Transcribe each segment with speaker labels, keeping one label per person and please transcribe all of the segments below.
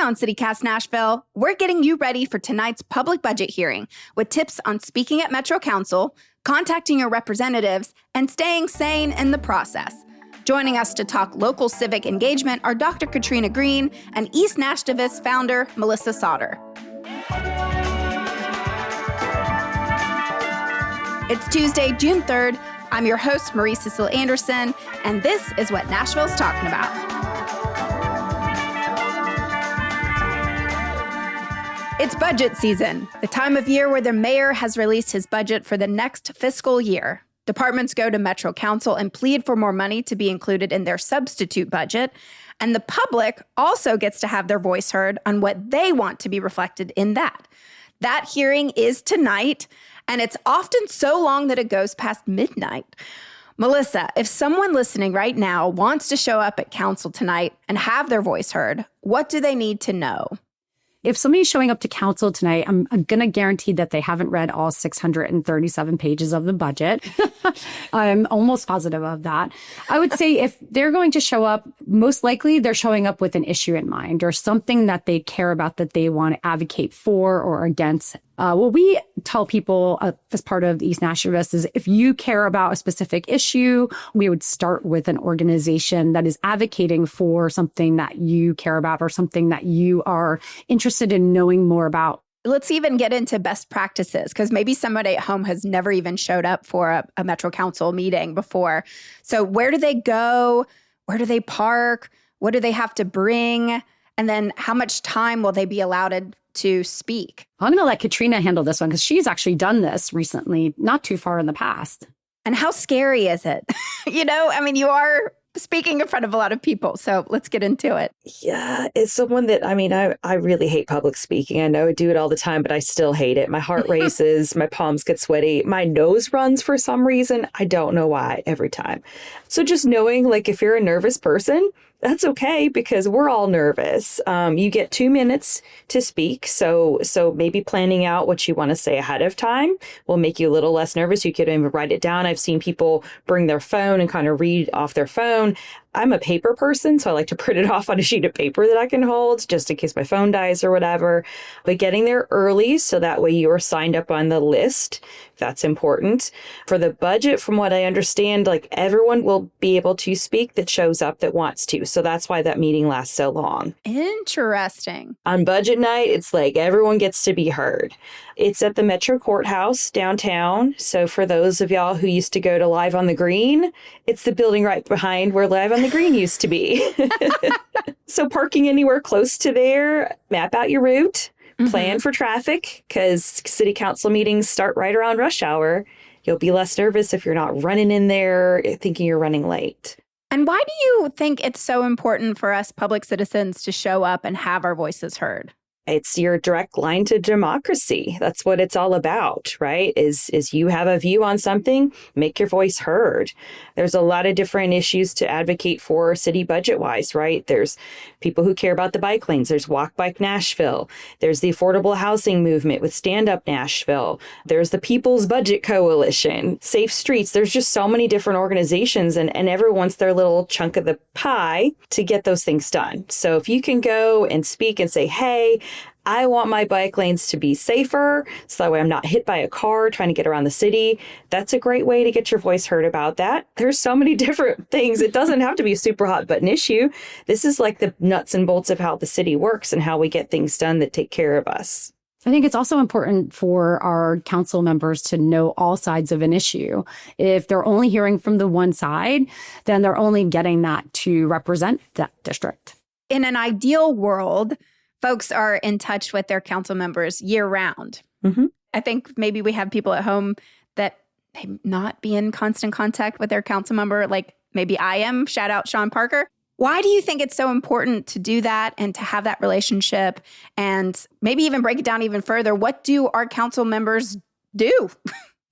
Speaker 1: on CityCast Nashville. We're getting you ready for tonight's public budget hearing with tips on speaking at Metro Council, contacting your representatives, and staying sane in the process. Joining us to talk local civic engagement are Dr. Katrina Green and East Nashtivist founder Melissa Sauter. It's Tuesday, June 3rd. I'm your host, Marie Cecile Anderson, and this is what Nashville's talking about. It's budget season, the time of year where the mayor has released his budget for the next fiscal year. Departments go to Metro Council and plead for more money to be included in their substitute budget. And the public also gets to have their voice heard on what they want to be reflected in that. That hearing is tonight, and it's often so long that it goes past midnight. Melissa, if someone listening right now wants to show up at council tonight and have their voice heard, what do they need to know?
Speaker 2: If somebody's showing up to council tonight, I'm going to guarantee that they haven't read all 637 pages of the budget. I'm almost positive of that. I would say if they're going to show up, most likely they're showing up with an issue in mind or something that they care about that they want to advocate for or against. What we tell people as part of East Nashville is if you care about a specific issue, we would start with an organization that is advocating for something that you care about or something that you are interested in knowing more about.
Speaker 1: Let's even get into best practices, because maybe somebody at home has never even showed up for a Metro Council meeting before. So where do they go? Where do they park? What do they have to bring? And then how much time will they be allowed to speak?
Speaker 2: I'm going to let Katrina handle this one because she's actually done this recently, not too far in the past.
Speaker 1: And how scary is it? You are speaking in front of a lot of people. So let's get into it.
Speaker 3: Yeah, it's someone that, I really hate public speaking. I know I do it all the time, but I still hate it. My heart races, my palms get sweaty, my nose runs for some reason. I don't know why every time. So just knowing, if you're a nervous person, that's okay because we're all nervous. You get 2 minutes to speak. So maybe planning out what you want to say ahead of time will make you a little less nervous. You could even write it down. I've seen people bring their phone and kind of read off their phone. I'm a paper person, so I like to print it off on a sheet of paper that I can hold just in case my phone dies or whatever. But getting there early so that way you are signed up on the list. That's important. For the budget, from what I understand, everyone will be able to speak that shows up that wants to. So that's why that meeting lasts so long.
Speaker 1: Interesting.
Speaker 3: On budget night, it's everyone gets to be heard. It's at the Metro Courthouse downtown. So for those of y'all who used to go to Live on the Green, it's the building right behind where Live on the Green used to be. So parking anywhere close to there, map out your route, plan for traffic, because city council meetings start right around rush hour. You'll be less nervous if you're not running in there thinking you're running late.
Speaker 1: And why do you think it's so important for us public citizens to show up and have our voices heard?
Speaker 3: It's your direct line to democracy. That's what it's all about, right? Is you have a view on something, make your voice heard. There's a lot of different issues to advocate for city budget-wise, right? There's people who care about the bike lanes. There's Walk Bike Nashville. There's the affordable housing movement with Stand Up Nashville. There's the People's Budget Coalition, Safe Streets. There's just so many different organizations and everyone wants their little chunk of the pie to get those things done. So if you can go and speak and say, hey, I want my bike lanes to be safer so that way I'm not hit by a car trying to get around the city. That's a great way to get your voice heard about that. There's so many different things. It doesn't have to be a super hot button issue. This is the nuts and bolts of how the city works and how we get things done that take care of us.
Speaker 2: I think it's also important for our council members to know all sides of an issue. If they're only hearing from the one side, then they're only getting that to represent that district.
Speaker 1: In an ideal world, folks are in touch with their council members year round. I think maybe we have people at home that may not be in constant contact with their council member, like maybe I am. Shout out Sean Parker. Why do you think it's so important to do that and to have that relationship and maybe even break it down even further? What do our council members do?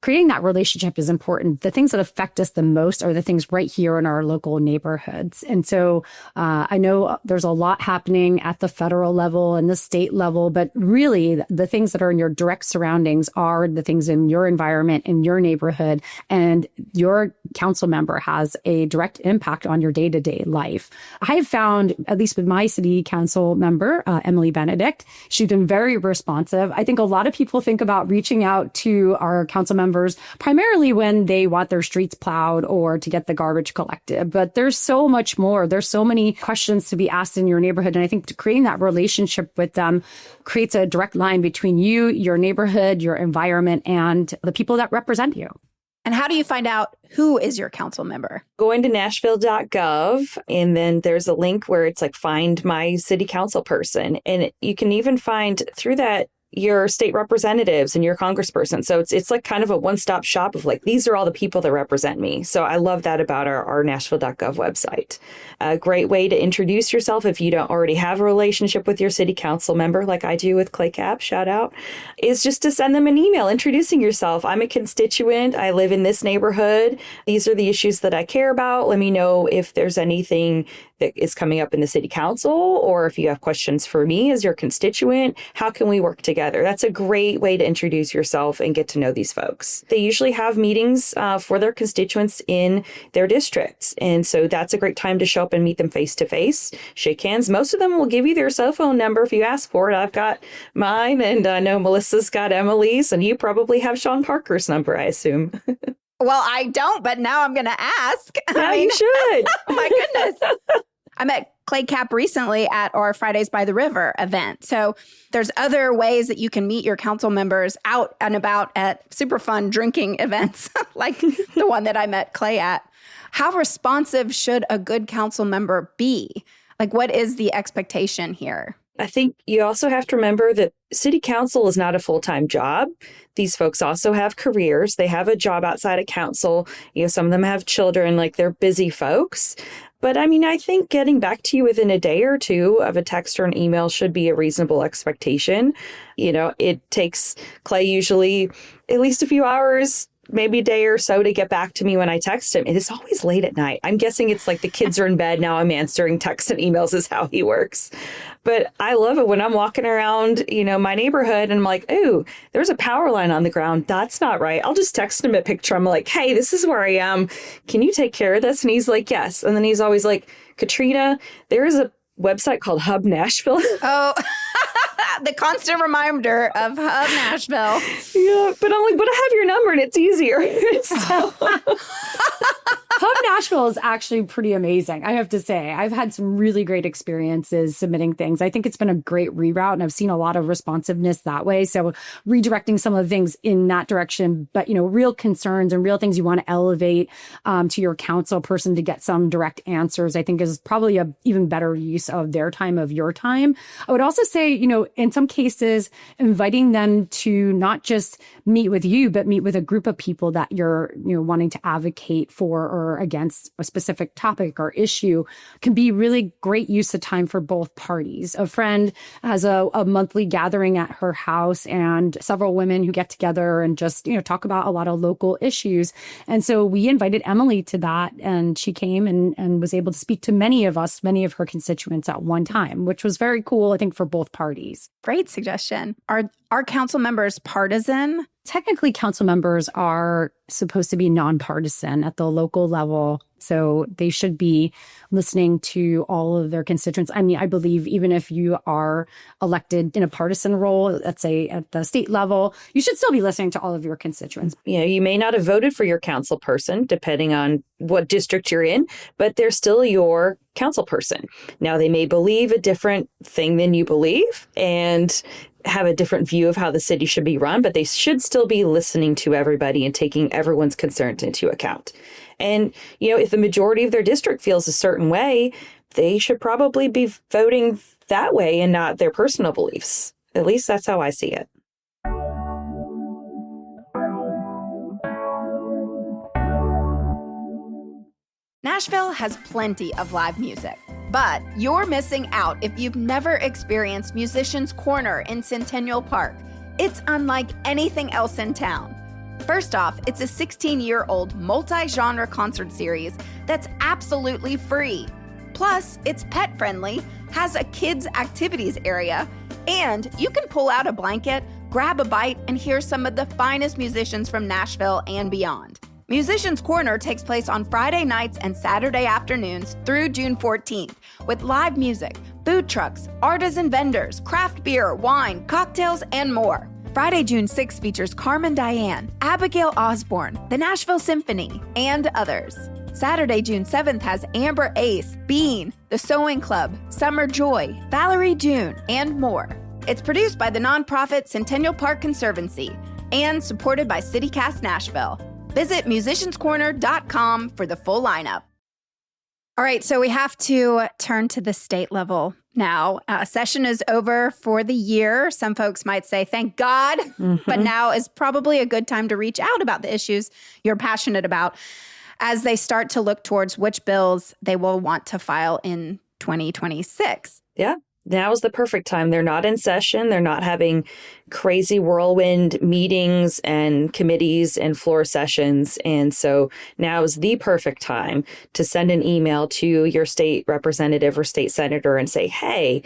Speaker 2: creating that relationship is important. The things that affect us the most are the things right here in our local neighborhoods. And so I know there's a lot happening at the federal level and the state level, but really the things that are in your direct surroundings are the things in your environment, in your neighborhood, and your council member has a direct impact on your day-to-day life. I have found, at least with my city council member, Emily Benedict, she's been very responsive. I think a lot of people think about reaching out to our council members primarily when they want their streets plowed or to get the garbage collected. But there's so much more. There's so many questions to be asked in your neighborhood. And I think creating that relationship with them creates a direct line between you, your neighborhood, your environment, and the people that represent you.
Speaker 1: And how do you find out who is your council member?
Speaker 3: Going to nashville.gov, and then there's a link where it's like find my city council person. And you can even find through that your state representatives and your congressperson. So it's like kind of a one-stop shop of like, these are all the people that represent me. So I love that about our nashville.gov website. A great way to introduce yourself if you don't already have a relationship with your city council member, like I do with Clay Cap, shout out, is just to send them an email introducing yourself. I'm a constituent. I live in this neighborhood. These are the issues that I care about. Let me know if there's anything that is coming up in the city council, or if you have questions for me as your constituent, how can we work together? That's a great way to introduce yourself and get to know these folks. They usually have meetings for their constituents in their districts. And so that's a great time to show up and meet them face to face, shake hands. Most of them will give you their cell phone number if you ask for it. I've got mine, and I know Melissa's got Emily's, and you probably have Sean Parker's number, I assume.
Speaker 1: Well, I don't, but now I'm going to ask.
Speaker 3: You should.
Speaker 1: Oh my goodness. I met Clay Cap recently at our Fridays by the River event. So there's other ways that you can meet your council members out and about at super fun drinking events like the one that I met Clay at. How responsive should a good council member be? Like, what is the expectation here?
Speaker 3: I think you also have to remember that city council is not a full-time job. These folks also have careers. They have a job outside of council. Some of them have children, like they're busy folks. But I mean, I think getting back to you within a day or two of a text or an email should be a reasonable expectation. It takes Clay usually at least a few hours, maybe a day or so to get back to me when I text him. It is always late at night. I'm guessing it's like the kids are in bed. Now I'm answering texts and emails is how he works. But I love it when I'm walking around, my neighborhood and I'm like, ooh, there's a power line on the ground. That's not right. I'll just text him a picture. I'm like, hey, this is where I am. Can you take care of this? And he's like, yes. And then he's always like, Katrina, there is a website called Hub Nashville.
Speaker 1: Oh, the constant reminder of Hub Nashville.
Speaker 3: Yeah, but I'm like, but I have your number and it's easier.
Speaker 2: Hub Nashville is actually pretty amazing, I have to say. I've had some really great experiences submitting things. I think it's been a great reroute, and I've seen a lot of responsiveness that way. So redirecting some of the things in that direction, but real concerns and real things you want to elevate to your council person to get some direct answers, I think is probably a even better use of their time, of your time. I would also say, in some cases, inviting them to not just meet with you, but meet with a group of people that you're, wanting to advocate for or against a specific topic or issue can be really great use of time for both parties. A friend has a monthly gathering at her house and several women who get together and just, talk about a lot of local issues. And so we invited Emily to that, and she came and was able to speak to many of her constituents at one time, which was very cool, I think, for both parties.
Speaker 1: Great suggestion. Are our council members partisan?
Speaker 2: Technically, council members are supposed to be nonpartisan at the local level. So they should be listening to all of their constituents. I mean, I believe even if you are elected in a partisan role, let's say at the state level, you should still be listening to all of your constituents.
Speaker 3: You may not have voted for your council person, depending on what district you're in, but they're still your council person. Now, they may believe a different thing than you believe and have a different view of how the city should be run, but they should still be listening to everybody and taking everyone's concerns into account. And, if the majority of their district feels a certain way, they should probably be voting that way and not their personal beliefs. At least that's how I see it.
Speaker 1: Nashville has plenty of live music, but you're missing out if you've never experienced Musicians Corner in Centennial Park. It's unlike anything else in town. First off, it's a 16-year-old multi-genre concert series that's absolutely free. Plus, it's pet-friendly, has a kids' activities area, and you can pull out a blanket, grab a bite, and hear some of the finest musicians from Nashville and beyond. Musicians Corner takes place on Friday nights and Saturday afternoons through June 14th with live music, food trucks, artisan vendors, craft beer, wine, cocktails, and more. Friday, June 6th features Carmen Diane, Abigail Osborne, the Nashville Symphony, and others. Saturday, June 7th has Amber Ace, Bean, The Sewing Club, Summer Joy, Valerie June, and more. It's produced by the nonprofit Centennial Park Conservancy and supported by CityCast Nashville. Visit musicianscorner.com for the full lineup. All right, so we have to turn to the state level now. Session is over for the year. Some folks might say, thank God, but now is probably a good time to reach out about the issues you're passionate about as they start to look towards which bills they will want to file in 2026.
Speaker 3: Yeah. Now is the perfect time. They're not in session. They're not having crazy whirlwind meetings and committees and floor sessions. And so now is the perfect time to send an email to your state representative or state senator and say, hey,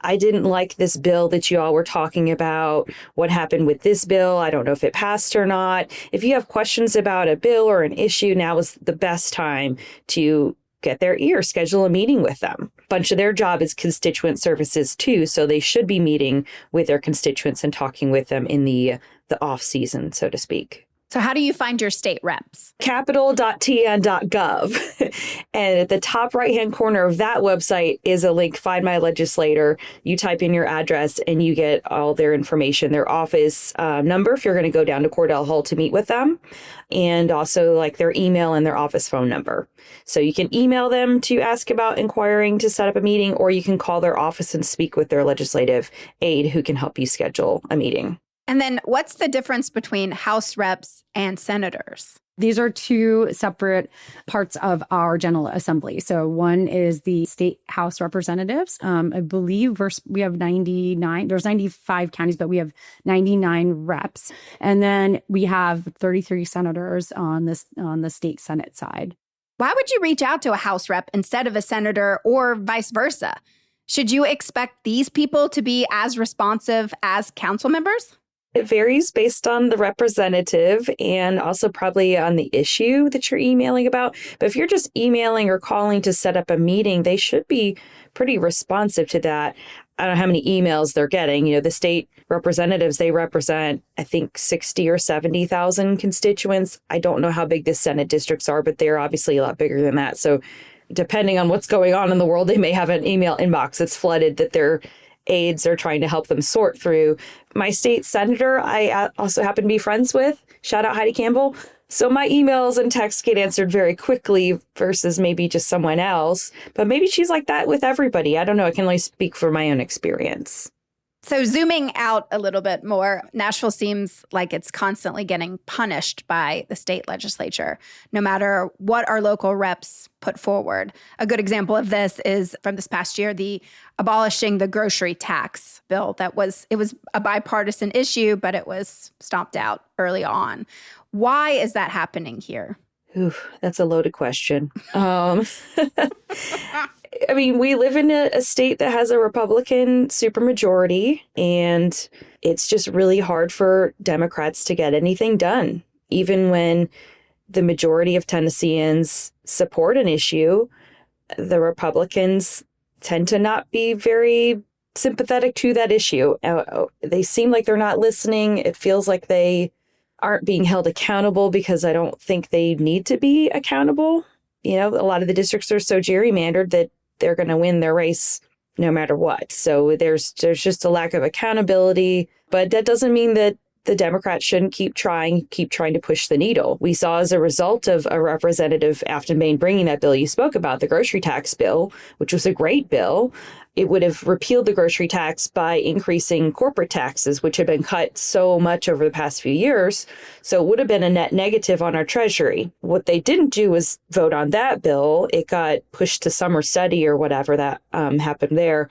Speaker 3: I didn't like this bill that you all were talking about. What happened with this bill? I don't know if it passed or not. If you have questions about a bill or an issue, now is the best time to get their ear, schedule a meeting with them. A bunch of their job is constituent services too, so they should be meeting with their constituents and talking with them in the off season, so to speak.
Speaker 1: So how do you find your state reps?
Speaker 3: Capitol.tn.gov. And at the top right-hand corner of that website is a link, Find My Legislator. You type in your address and you get all their information, their office number if you're going to go down to Cordell Hall to meet with them, and also like their email and their office phone number. So you can email them to ask about inquiring to set up a meeting, or you can call their office and speak with their legislative aide who can help you schedule a meeting.
Speaker 1: And then what's the difference between House reps and senators?
Speaker 2: These are two separate parts of our General Assembly. So one is the state House representatives. I believe we have 99. There's 95 counties, but we have 99 reps. And then we have 33 senators on the state Senate side.
Speaker 1: Why would you reach out to a House rep instead of a senator or vice versa? Should you expect these people to be as responsive as council members?
Speaker 3: It varies based on the representative and also probably on the issue that you're emailing about. But if you're just emailing or calling to set up a meeting, they should be pretty responsive to that. I don't know how many emails they're getting. You know, the state representatives, they represent, I think, 60 or 70,000 constituents. I don't know how big the Senate districts are, but they're obviously a lot bigger than that. So depending on what's going on in the world, they may have an email inbox that's flooded that their aides are trying to help them sort through. My state senator, I also happen to be friends with. Shout out Heidi Campbell. So my emails and texts get answered very quickly versus maybe just someone else. But maybe she's like that with everybody. I don't know. I can only speak for my own experience.
Speaker 1: So zooming out a little bit more, Nashville seems like it's constantly getting punished by the state legislature, no matter what our local reps put forward. A good example of this is from this past year, the abolishing the grocery tax bill. It was a bipartisan issue, but it was stomped out early on. Why is that happening here?
Speaker 3: Oof, that's a loaded question. I mean, we live in a state that has a Republican supermajority, and it's just really hard for Democrats to get anything done. Even when the majority of Tennesseans support an issue, the Republicans tend to not be very sympathetic to that issue. They seem like they're not listening. It feels like they aren't being held accountable because I don't think they need to be accountable. You know, a lot of the districts are so gerrymandered that they're going to win their race no matter what. So there's just a lack of accountability, but that doesn't mean that the Democrats shouldn't keep trying to push the needle. We saw as a result of a Representative Afton Bain bringing that bill you spoke about, the grocery tax bill, which was a great bill. It would have repealed the grocery tax by increasing corporate taxes, which had been cut so much over the past few years. So it would have been a net negative on our Treasury. What they didn't do was vote on that bill. It got pushed to summer study or whatever that happened there.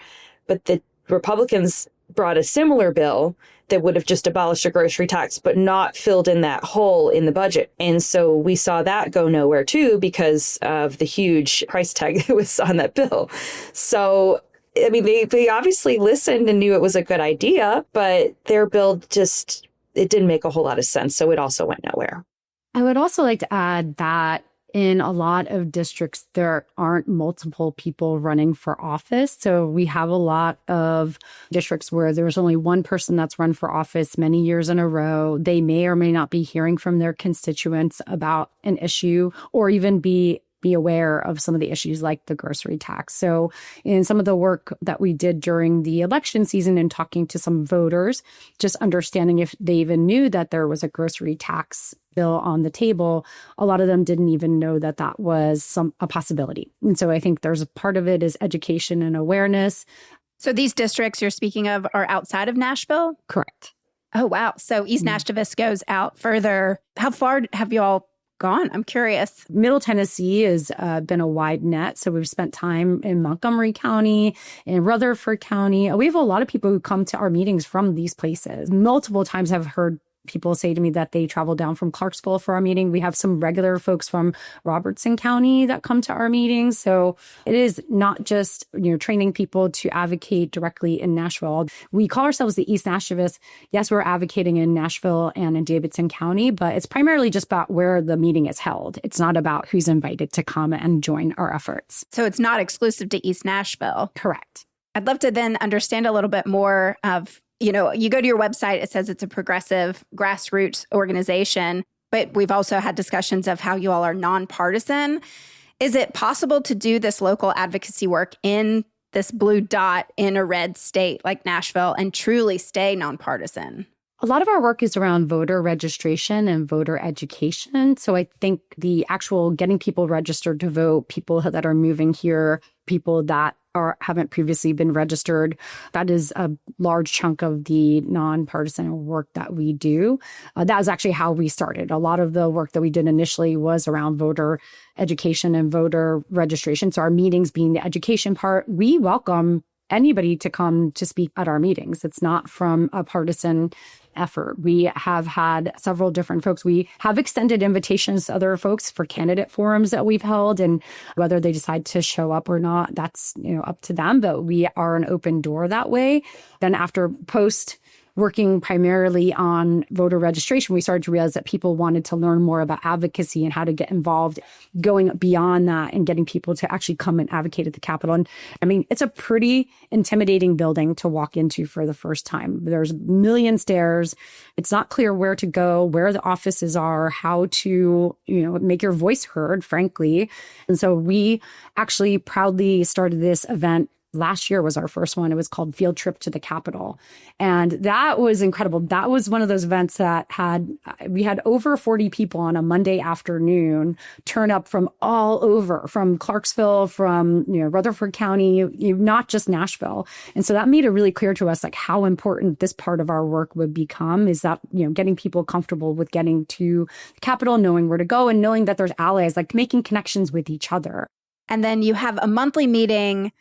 Speaker 3: But the Republicans brought a similar bill that would have just abolished a grocery tax, but not filled in that hole in the budget. And so we saw that go nowhere too because of the huge price tag that was on that bill. So, I mean, they obviously listened and knew it was a good idea, but their bill just, it didn't make a whole lot of sense. So it also went nowhere.
Speaker 2: I would also like to add that in a lot of districts, there aren't multiple people running for office. So we have a lot of districts where there's only one person that's run for office many years in a row. They may or may not be hearing from their constituents about an issue or even be aware of some of the issues like the grocery tax. So in some of the work that we did during the election season and talking to some voters, just understanding if they even knew that there was a grocery tax bill on the table, a lot of them didn't even know that that was a possibility. And so I think there's a part of it is education and awareness.
Speaker 1: So these districts you're speaking of are outside of Nashville?
Speaker 2: Correct.
Speaker 1: Oh, wow. So East Nashtivist goes out further. How far have you all gone? I'm curious.
Speaker 2: Middle Tennessee has been a wide net. So we've spent time in Montgomery County, in Rutherford County. We have a lot of people who come to our meetings from these places. Multiple times I've heard people say to me that they travel down from Clarksville for our meeting. We have some regular folks from Robertson County that come to our meetings. So it is not just, training people to advocate directly in Nashville. We call ourselves the East Nashtivists. Yes, we're advocating in Nashville and in Davidson County, but it's primarily just about where the meeting is held. It's not about who's invited to come and join our efforts.
Speaker 1: So it's not exclusive to East Nashville.
Speaker 2: Correct.
Speaker 1: I'd love to then understand a little bit more of, you go to your website, it says it's a progressive grassroots organization, but we've also had discussions of how you all are nonpartisan. Is it possible to do this local advocacy work in this blue dot in a red state like Nashville and truly stay nonpartisan?
Speaker 2: A lot of our work is around voter registration and voter education. So I think the actual getting people registered to vote, people that are moving here, people that haven't previously been registered, that is a large chunk of the nonpartisan work that we do. That was actually how we started. A lot of the work that we did initially was around voter education and voter registration. So our meetings being the education part, we welcome anybody to come to speak at our meetings. It's not from a partisan effort. We have had several different folks. We have extended invitations to other folks for candidate forums that we've held, and whether they decide to show up or not, that's up to them. But we are an open door that way. Then after working primarily on voter registration, we started to realize that people wanted to learn more about advocacy and how to get involved, going beyond that and getting people to actually come and advocate at the Capitol. And I mean, it's a pretty intimidating building to walk into for the first time. There's a million stairs. It's not clear where to go, where the offices are, how to, make your voice heard, frankly. And so we actually proudly started this event. Last year was our first one. It was called Field Trip to the Capitol. And that was incredible. That was one of those events that we had over 40 people on a Monday afternoon turn up from all over, from Clarksville, from, Rutherford County, not just Nashville. And so that made it really clear to us, like, how important this part of our work would become is that, getting people comfortable with getting to the Capitol, knowing where to go and knowing that there's allies, like making connections with each other.
Speaker 1: And then you have a monthly meeting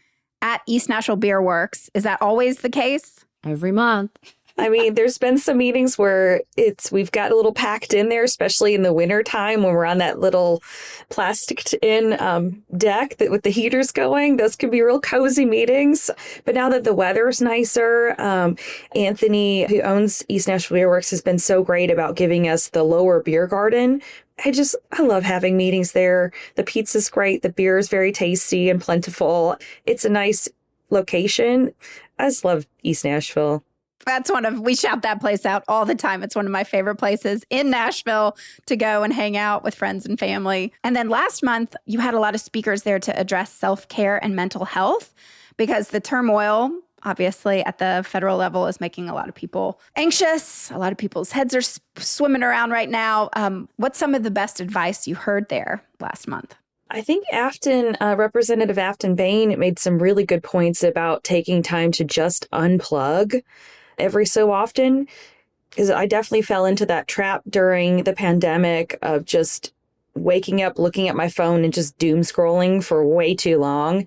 Speaker 1: at East Nashville Beer Works. Is that always the case?
Speaker 2: Every month.
Speaker 3: I mean, there's been some meetings where we've got a little packed in there, especially in the winter time when we're on that little plastic in deck with the heaters going. Those can be real cozy meetings. But now that the weather's nicer, Anthony, who owns East Nashville Beer Works, has been so great about giving us the lower beer garden. I love having meetings there. The pizza's great. The beer is very tasty and plentiful. It's a nice location. I just love East Nashville.
Speaker 1: We shout that place out all the time. It's one of my favorite places in Nashville to go and hang out with friends and family. And then last month, you had a lot of speakers there to address self-care and mental health because the turmoil, obviously, at the federal level is making a lot of people anxious. A lot of people's heads are swimming around right now. What's some of the best advice you heard there last month?
Speaker 3: I think Representative Afton Bain made some really good points about taking time to just unplug every so often, because I definitely fell into that trap during the pandemic of just waking up, looking at my phone and just doom scrolling for way too long.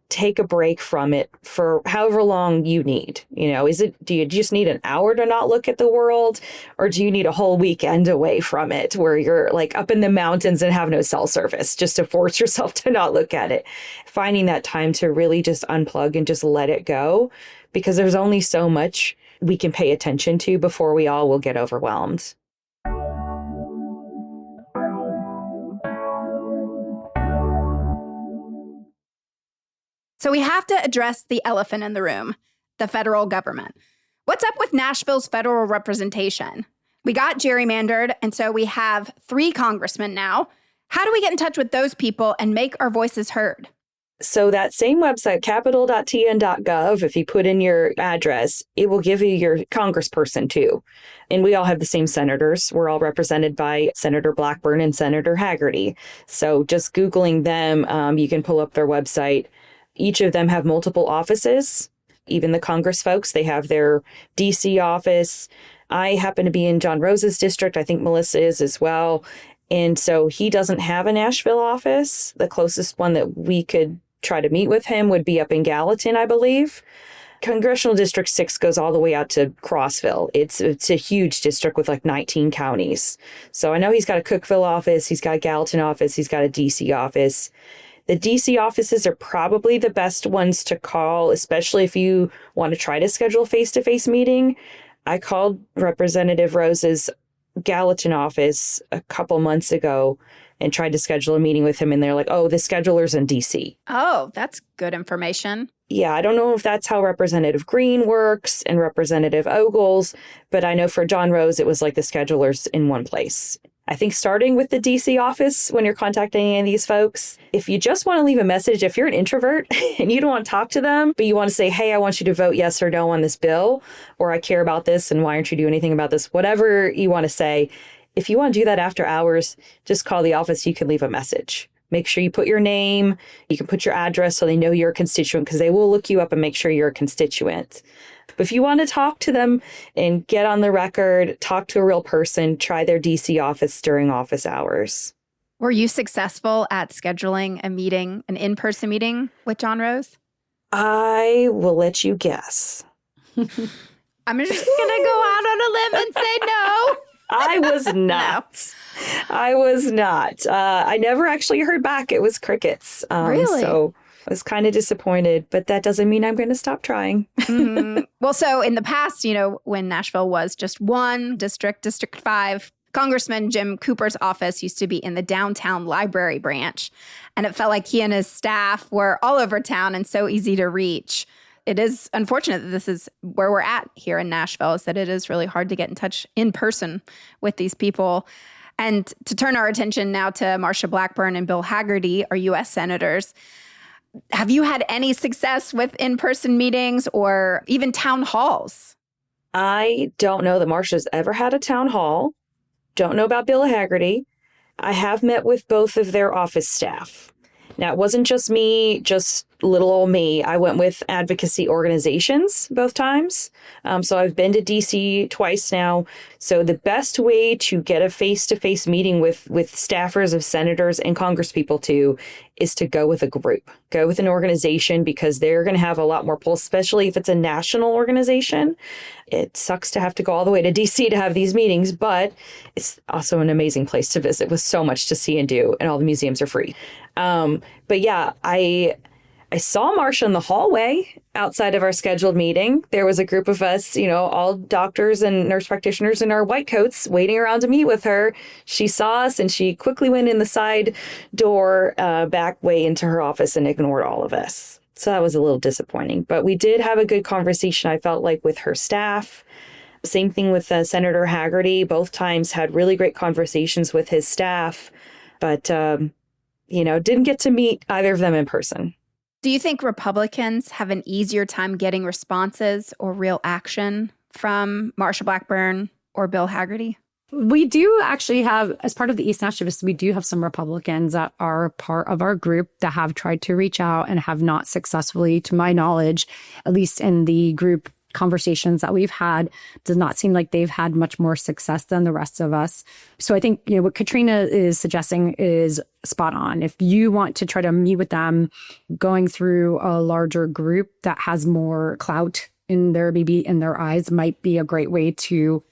Speaker 3: take a break from it for however long you need. Do you just need an hour to not look at the world, or do you need a whole weekend away from it where you're like up in the mountains and have no cell service just to force yourself to not look at it? Finding that time to really just unplug and just let it go, because there's only so much we can pay attention to before we all will get overwhelmed.
Speaker 1: So we have to address the elephant in the room, the federal government. What's up with Nashville's federal representation? We got gerrymandered, and so we have 3 congressmen now. How do we get in touch with those people and make our voices heard?
Speaker 3: So that same website, capitol.tn.gov, if you put in your address, it will give you your congressperson too. And we all have the same senators. We're all represented by Senator Blackburn and Senator Hagerty. So just Googling them, you can pull up their website. Each of them have multiple offices. Even the Congress folks, they have their DC office. I happen to be in John Rose's district. I think Melissa is as well. And so he doesn't have a Nashville office. The closest one that we could try to meet with him would be up in Gallatin, I believe. Congressional District 6 goes all the way out to Crossville. It's a huge district with like 19 counties. So I know he's got a Cookeville office, he's got a Gallatin office, he's got a DC office. The DC offices are probably the best ones to call, especially if you want to try to schedule a face-to-face meeting. I called Representative Rose's Gallatin office a couple months ago and tried to schedule a meeting with him, and they're like, oh, the scheduler's in DC.
Speaker 1: Oh, that's good information.
Speaker 3: Yeah, I don't know if that's how Representative Green works and Representative Ogles, but I know for John Rose, it was like the scheduler's in one place. I think starting with the DC office when you're contacting any of these folks, if you just want to leave a message, if you're an introvert and you don't want to talk to them, but you want to say, hey, I want you to vote yes or no on this bill, or I care about this and why aren't you doing anything about this, whatever you want to say, if you want to do that after hours, just call the office. You can leave a message. Make sure you put your name, you can put your address so they know you're a constituent, because they will look you up and make sure you're a constituent. But if you want to talk to them and get on the record, talk to a real person, try their DC office during office hours.
Speaker 1: Were you successful at scheduling a meeting, an in-person meeting with John Rose?
Speaker 3: I will let you guess.
Speaker 1: I'm just going to go out on a limb and say no.
Speaker 3: I was not. No. I was not. I never actually heard back. It was crickets.
Speaker 1: Really?
Speaker 3: So I was kind of disappointed, but that doesn't mean I'm going to stop trying.
Speaker 1: Mm-hmm. Well, so in the past, when Nashville was just one district, District 5, Congressman Jim Cooper's office used to be in the downtown library branch. And it felt like he and his staff were all over town and so easy to reach. It is unfortunate that this is where we're at here in Nashville, is that it is really hard to get in touch in person with these people. And to turn our attention now to Marsha Blackburn and Bill Hagerty, our U.S. senators, have you had any success with in-person meetings or even town halls?
Speaker 3: I don't know that Marsha's ever had a town hall. Don't know about Bill Hagerty. I have met with both of their office staff. Now, it wasn't just me, just little old me. I went with advocacy organizations both times. So I've been to DC twice now. So the best way to get a face-to-face meeting with staffers of senators and congresspeople too is to go with a group, go with an organization, because they're going to have a lot more pull, especially if it's a national organization. It sucks to have to go all the way to DC to have these meetings, but it's also an amazing place to visit with so much to see and do, and all the museums are free. But yeah, I saw Marsha in the hallway outside of our scheduled meeting. There was a group of us, all doctors and nurse practitioners in our white coats waiting around to meet with her. She saw us and she quickly went in the side door back way into her office and ignored all of us. So that was a little disappointing. But we did have a good conversation, I felt like, with her staff. Same thing with Senator Hagerty. Both times had really great conversations with his staff, but, didn't get to meet either of them in person.
Speaker 1: Do you think Republicans have an easier time getting responses or real action from Marsha Blackburn or Bill Hagerty?
Speaker 2: We do actually have, as part of the East Nashvists, we do have some Republicans that are part of our group that have tried to reach out and have not successfully, to my knowledge, at least in the group conversations that we've had, does not seem like they've had much more success than the rest of us. So I think, what Katrina is suggesting is spot on. If you want to try to meet with them, going through a larger group that has more clout in their eyes might be a great way to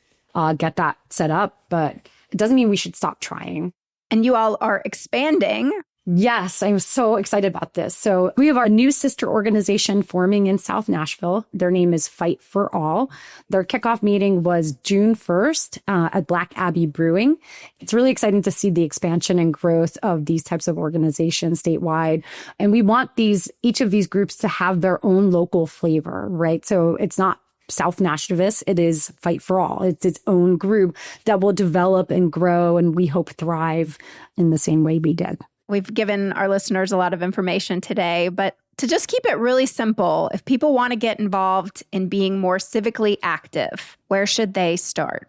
Speaker 2: get that set up. But it doesn't mean we should stop trying.
Speaker 1: And you all are expanding.
Speaker 2: Yes, I'm so excited about this. So we have our new sister organization forming in South Nashville. Their name is Fight for All. Their kickoff meeting was June 1st at Black Abbey Brewing. It's really exciting to see the expansion and growth of these types of organizations statewide. And we want each of these groups to have their own local flavor, right? So it's not South Nashville, it is Fight for All. It's its own group that will develop and grow and we hope thrive in the same way we did.
Speaker 1: We've given our listeners a lot of information today, but to just keep it really simple, if people want to get involved in being more civically active, where should they start?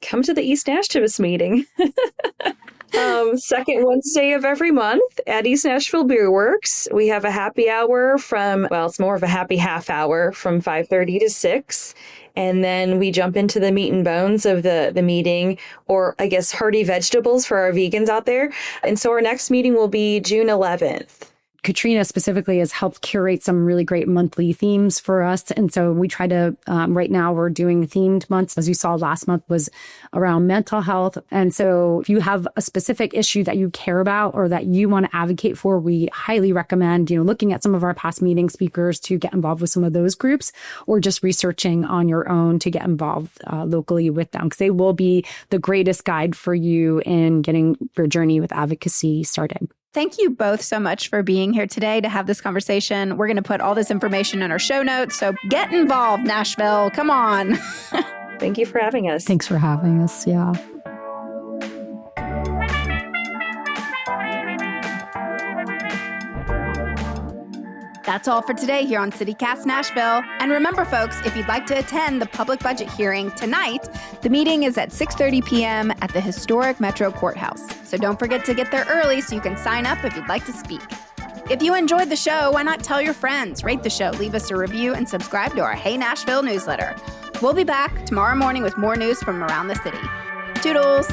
Speaker 3: Come to the East Nashville meeting. Second Wednesday of every month at East Nashville Beer Works. We have a happy hour it's more of a happy half hour from 5:30 to 6. And then we jump into the meat and bones of the meeting, or I guess hearty vegetables for our vegans out there. And so our next meeting will be June 11th.
Speaker 2: Katrina specifically has helped curate some really great monthly themes for us. And so we try to, right now we're doing themed months. As you saw, last month was around mental health. And so if you have a specific issue that you care about or that you want to advocate for, we highly recommend, looking at some of our past meeting speakers to get involved with some of those groups, or just researching on your own to get involved locally with them, because they will be the greatest guide for you in getting your journey with advocacy started.
Speaker 1: Thank you both so much for being here today to have this conversation. We're going to put all this information in our show notes. So get involved, Nashville. Come on.
Speaker 3: Thank you for having us.
Speaker 2: Thanks for having us. Yeah.
Speaker 1: That's all for today here on CityCast Nashville. And remember, folks, if you'd like to attend the public budget hearing tonight, the meeting is at 6:30 p.m. at the historic Metro Courthouse. So don't forget to get there early so you can sign up if you'd like to speak. If you enjoyed the show, why not tell your friends, rate the show, leave us a review, and subscribe to our Hey Nashville newsletter. We'll be back tomorrow morning with more news from around the city. Toodles!